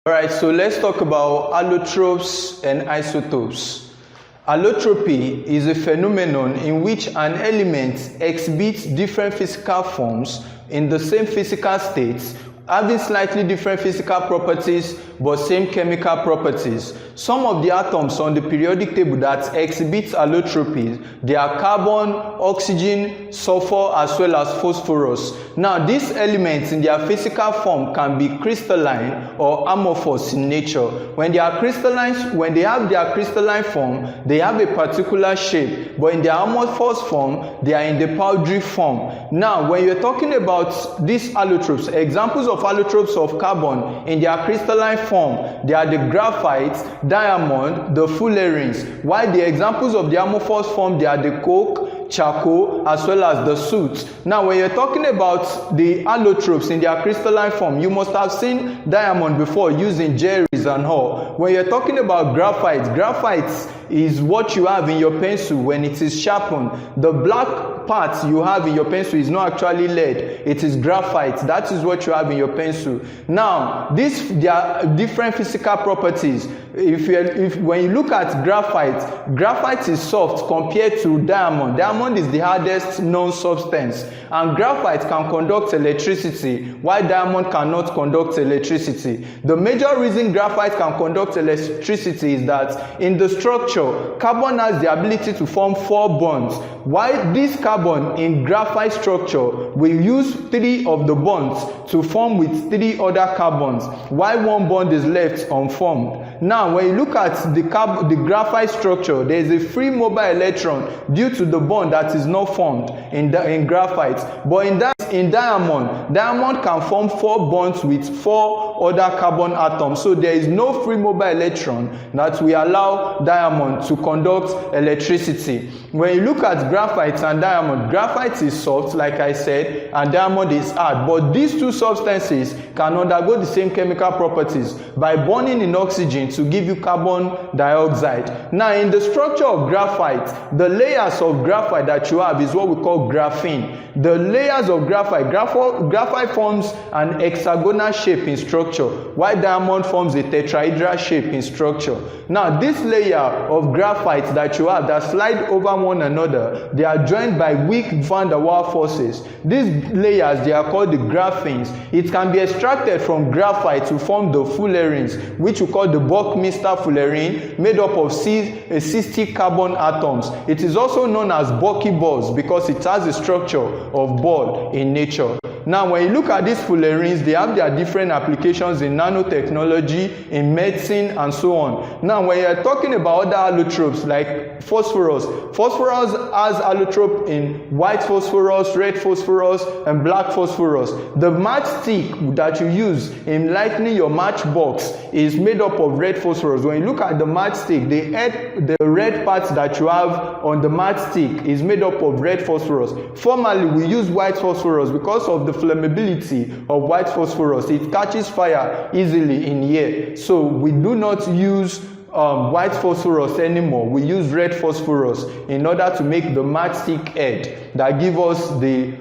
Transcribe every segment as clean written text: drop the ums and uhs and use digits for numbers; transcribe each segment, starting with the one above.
Alright, so let's talk about allotropes and isotopes. Allotropy is a phenomenon in which an element exhibits different physical forms in the same physical states, having slightly different physical properties but same chemical properties. Some of the atoms on the periodic table that exhibit allotropy, they are carbon, oxygen, sulfur, as well as phosphorus. Now, these elements in their physical form can be crystalline or amorphous in nature. When they are crystalline, when they have their crystalline form, they have a particular shape, but in their amorphous form, they are in the powdery form. Now, when you're talking about these allotropes, examples of allotropes of carbon in their crystalline form, they are the graphite, diamond, the fullerenes, while the examples of the amorphous form, they are the coke, charcoal, as well as the soot. Now, when you're talking about the allotropes in their crystalline form, you must have seen diamond before using jerrys and all. When you're talking about graphite, graphite is what you have in your pencil when it is sharpened. The black part you have in your pencil is not actually lead, it is graphite. That is what you have in your pencil. Now, there are different physical properties. When you look at graphite, graphite is soft compared to diamond. Diamond is the hardest known substance, and graphite can conduct electricity while diamond cannot conduct electricity. The major reason graphite can conduct electricity is that in the structure, carbon has the ability to form 4 bonds, while this carbon in graphite structure will use 3 of the bonds to form with 3 other carbons, while 1 bond is left unformed. Now, when you look at the graphite structure, there is a free mobile electron due to the bond that is not formed in graphite. But in diamond can form 4 bonds with 4 other carbon atoms. So there is no free mobile electron that will allow diamond to conduct electricity. When you look at graphite and diamond, graphite is soft, like I said, and diamond is hard. But these two substances can undergo the same chemical properties by burning in oxygen to give you carbon dioxide. Now, in the structure of graphite, the layers of graphite that you have is what we call graphene. The layers of graphite forms an hexagonal shape in structure, while diamond forms a tetrahedral shape in structure. Now, this layer of graphite that you have that slide over one another, they are joined by weak van der Waals forces. These layers, they are called the graphenes. It can be extracted from graphite to form the fullerenes, which we call the Buckminster fullerene, made up of 60 carbon atoms. It is also known as buckyballs because it has a structure of ball in nature. Now, when you look at these fullerenes, they have their different applications in nanotechnology, in medicine, and so on. Now, when you're talking about other allotropes like phosphorus, phosphorus has allotrope in white phosphorus, red phosphorus, and black phosphorus. The matchstick that you use in lighting your matchbox is made up of red phosphorus. When you look at the matchstick, the red part that you have on the matchstick is made up of red phosphorus. Formerly, we use white phosphorus because of the flammability of white phosphorus. It catches fire easily in air. So we do not use white phosphorus anymore. We use red phosphorus in order to make the matchstick head that give us the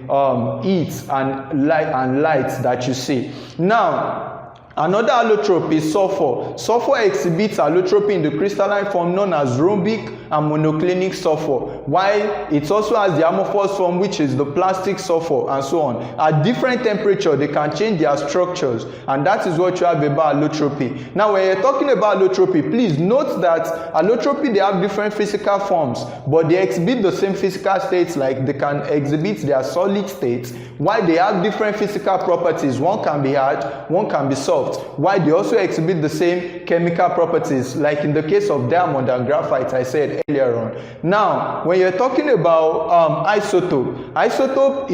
heat and light that you see. Now, another allotrope is sulfur. Sulfur exhibits allotropy in the crystalline form known as rhombic and monoclinic sulfur, while it also has the amorphous form, which is the plastic sulfur, and so on. At different temperature, they can change their structures, and that is what you have about allotropy. Now, when you're talking about allotropy, please note that allotropy, they have different physical forms, but they exhibit the same physical states, like they can exhibit their solid states, while they have different physical properties. One can be hard, one can be soft, while they also exhibit the same chemical properties, like in the case of diamond and graphite, I said earlier on. Now, when you're talking about isotope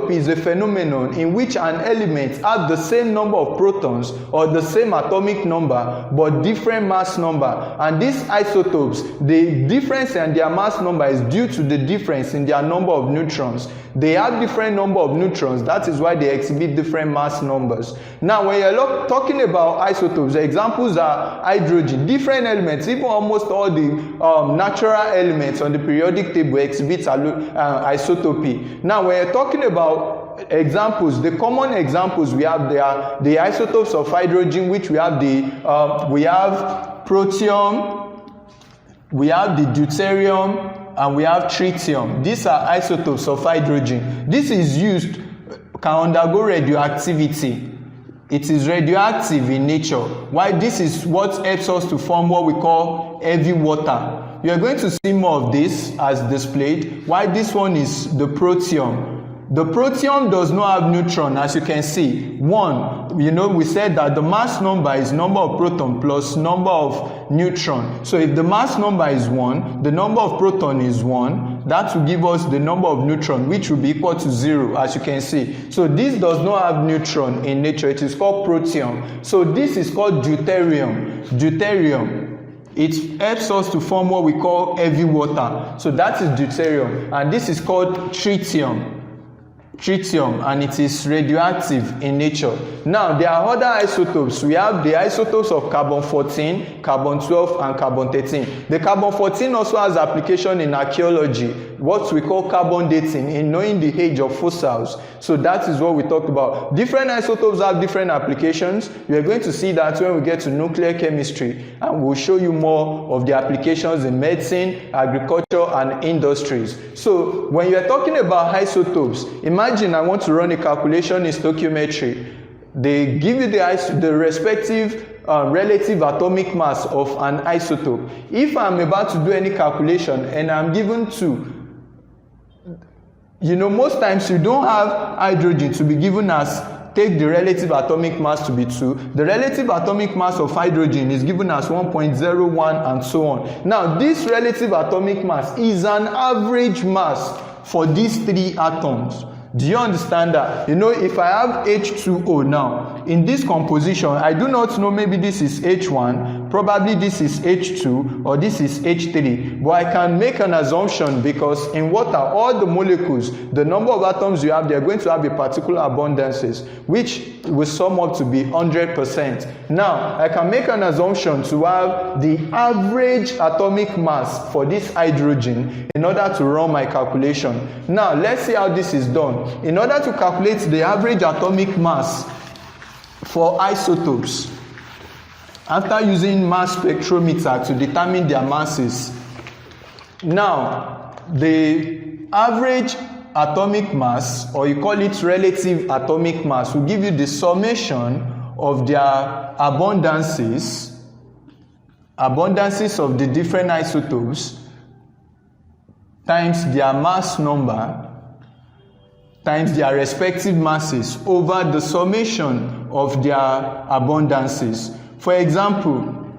is a phenomenon in which an element has the same number of protons or the same atomic number but different mass number. And these isotopes, the difference in their mass number is due to the difference in their number of neutrons. They have different number of neutrons. That is why they exhibit different mass numbers. Now, when you're talking about isotopes, the examples are hydrogen, different elements, even almost all the natural elements on the periodic table exhibit isotopy. Now, when you're talking about examples, the common examples we have there, the isotopes of hydrogen, which we have we have protium, we have the deuterium, and we have tritium. These are isotopes of hydrogen. This is used, can undergo radioactivity. It is radioactive in nature. Why? This is what helps us to form what we call heavy water. You are going to see more of this as displayed. Why this one is the protium. The protium does not have neutron, as you can see. 1, we said that the mass number is number of proton plus number of neutron. So if the mass number is 1, the number of proton is 1, that will give us the number of neutron, which will be equal to 0, as you can see. So this does not have neutron in nature. It is called protium. So this is called deuterium. Deuterium. It helps us to form what we call heavy water. So that is deuterium. And this is called tritium. Tritium, and it is radioactive in nature. Now, there are other isotopes. We have the isotopes of carbon-14, carbon-12, and carbon-13. The carbon-14 also has application in archaeology, what we call carbon dating, in knowing the age of fossils. So that is what we talked about. Different isotopes have different applications. We are going to see that when we get to nuclear chemistry, and we'll show you more of the applications in medicine, agriculture, and industries. So when you are talking about isotopes, imagine I want to run a calculation in stoichiometry. They give you the respective relative atomic mass of an isotope. If I'm about to do any calculation and I'm given 2, most times you don't have hydrogen to be given as, take the relative atomic mass to be 2. The relative atomic mass of hydrogen is given as 1.01 and so on. Now, this relative atomic mass is an average mass for these 3 atoms. Do you understand that? If I have H2O now, in this composition, I do not know, maybe this is H1, probably this is H2, or this is H3. But I can make an assumption because in water, all the molecules, the number of atoms you have, they are going to have a particular abundances, which will sum up to be 100%. Now, I can make an assumption to have the average atomic mass for this hydrogen in order to run my calculation. Now, let's see how this is done. In order to calculate the average atomic mass for isotopes, after using mass spectrometer to determine their masses, now the average atomic mass, or you call it relative atomic mass, will give you the summation of their abundances of the different isotopes times their mass number times their respective masses over the summation of their abundances. For example,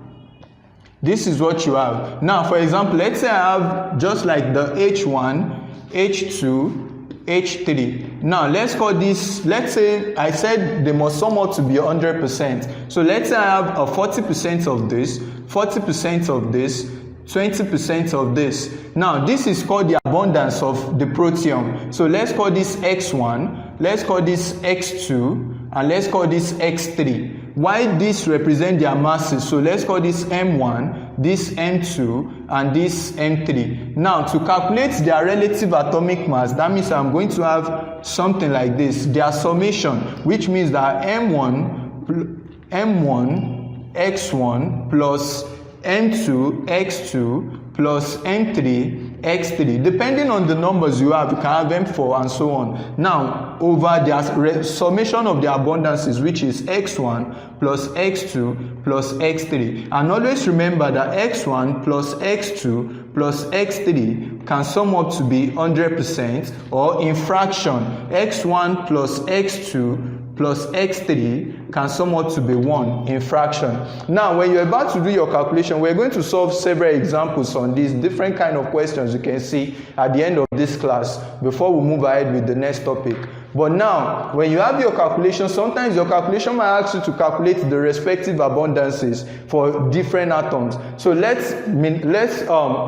this is what you have. Now, for example, let's say I have just like the H1, H2, H3. Now, let's call this, let's say I said they must sum up to be 100%. So let's say I have a 40% of this, 40% of this, 20% of this. Now, this is called the abundance of the protium. So let's call this X1, let's call this X2, and let's call this X3. Why this represent their masses? So let's call this M1, this M2, and this M3. Now, to calculate their relative atomic mass, that means I'm going to have something like this, their summation, which means that M1, X1 plus M2, X2 plus M3, X3. Depending on the numbers you have, you can have M4 and so on. Now, over the summation of the abundances, which is X1 plus X2 plus X3. And always remember that X1 plus X2 plus X3 can sum up to be 100%, or in fraction, X1 plus X2 plus X3 can sum up to be 1 in fraction. Now, when you're about to do your calculation, we're going to solve several examples on these different kind of questions you can see at the end of this class before we move ahead with the next topic. But now, when you have your calculation, sometimes your calculation might ask you to calculate the respective abundances for different atoms. So let's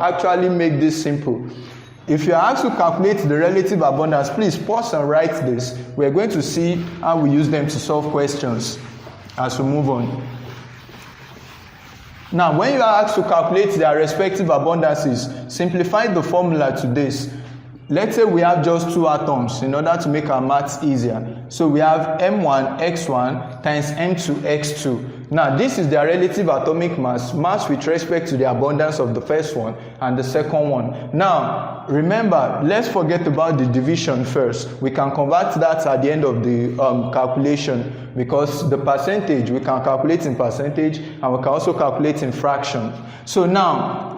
actually make this simple. If you are asked to calculate the relative abundance, please pause and write this. We're going to see how we use them to solve questions as we move on. Now, when you are asked to calculate their respective abundances, simplify the formula to this. let's say we have just two atoms in order to make our maths easier. So we have M1x1 times M2x2. Now this is their relative atomic mass with respect to the abundance of the first one and the second one. Now remember, let's forget about the division first. We can convert that at the end of the calculation, because the percentage we can calculate in percentage and we can also calculate in fraction. So now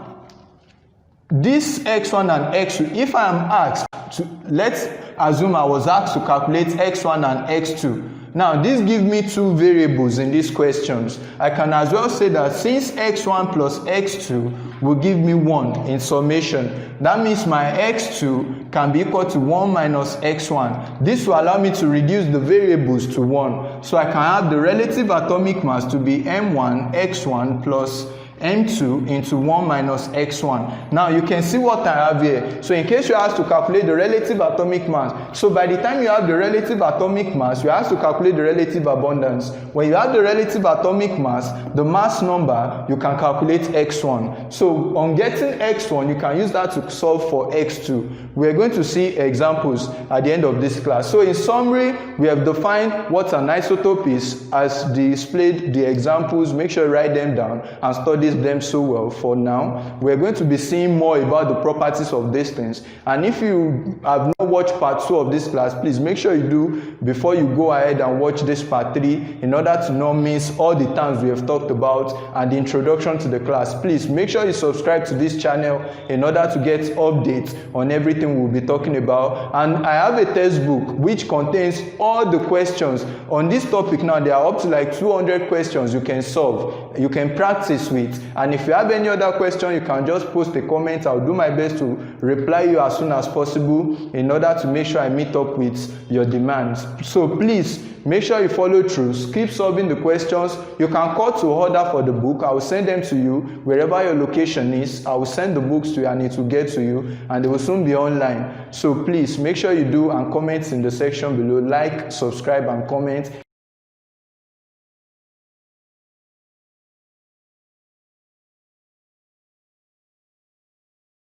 this x1 and x2, if I am asked to, let's assume I was asked to calculate x1 and x2. Now this gives me two variables in these questions. I can as well say that since x1 plus x2 will give me 1 in summation, that means my x2 can be equal to 1 minus x1. This will allow me to reduce the variables to 1. So I can have the relative atomic mass to be m1 x1 plus M2 into 1 minus x1. Now you can see what I have here. So in case you ask to calculate the relative atomic mass, so by the time you have the relative atomic mass, you have to calculate the relative abundance. When you have the relative atomic mass, the mass number, you can calculate x1. So on getting x1, you can use that to solve for x2. We are going to see examples at the end of this class. So in summary, we have defined what an isotope is as displayed the examples. Make sure you write them down and study them so well. For now, we're going to be seeing more about the properties of these things, and if you have not watched part 2 of this class, please make sure you do before you go ahead and watch this part 3 in order to not miss all the terms we have talked about and the introduction to the class. Please make sure you subscribe to this channel in order to get updates on everything we'll be talking about. And I have a textbook which contains all the questions on this topic. Now there are up to like 200 questions you can solve, you can practice with. And if you have any other question, you can just post a comment. I'll do my best to reply you as soon as possible in order to make sure I meet up with your demands. So please make sure you follow through, keep solving the questions. You can call to order for the book. I will send them to you wherever your location is. I will send the books to you and it will get to you, and they will soon be online. So please make sure you do and comment in the section below. Like, subscribe and comment.